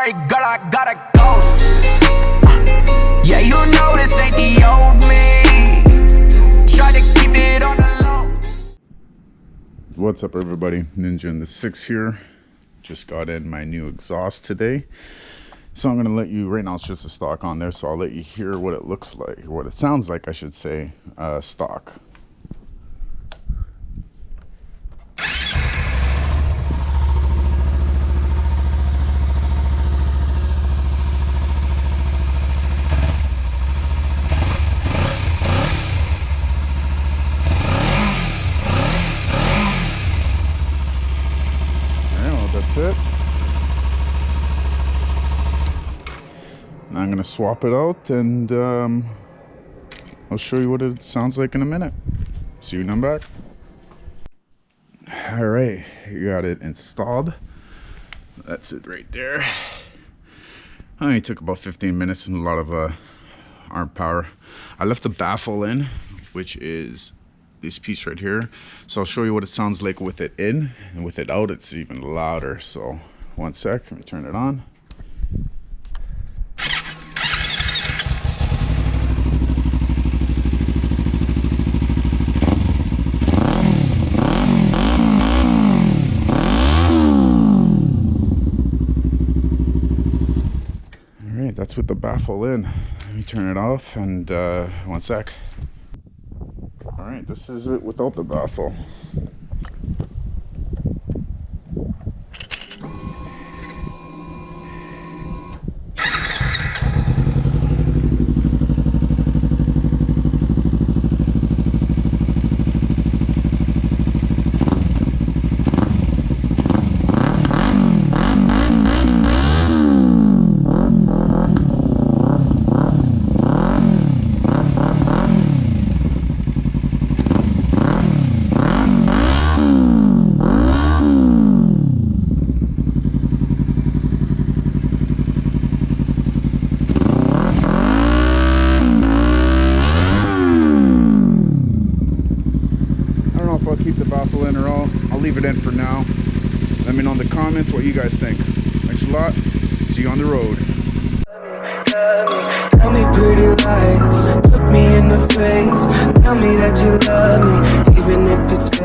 sorry, girl, I gotta ghost. Yeah, you know this ain't the old me. Try to keep it on the low. What's up, everybody? NinjaInDaSix here. Just got in my new exhaust today. So I'm gonna let you, right now it's just a stock on there, so I'll let you hear what it looks like, what it sounds like, I should say, stock. That's it. Now I'm gonna swap it out and I'll show you what it sounds like in a minute. See you when I'm back. All right, you got it installed. That's it right there. Only took about 15 minutes and a lot of arm power. I left the baffle in, which is this piece right here, so I'll show you what it sounds like with it in, and with it out it's even louder. So one sec, let me turn it on. All right, that's with the baffle in. Let me turn it off and one sec. All right, this is it without the baffle. I'll keep the baffle in or I'll leave it in for now. Let me know in the comments what you guys think. Thanks a lot. See you on the road. Tell me pretty lies, look me in the face. Tell me that you love me, even if it's fake.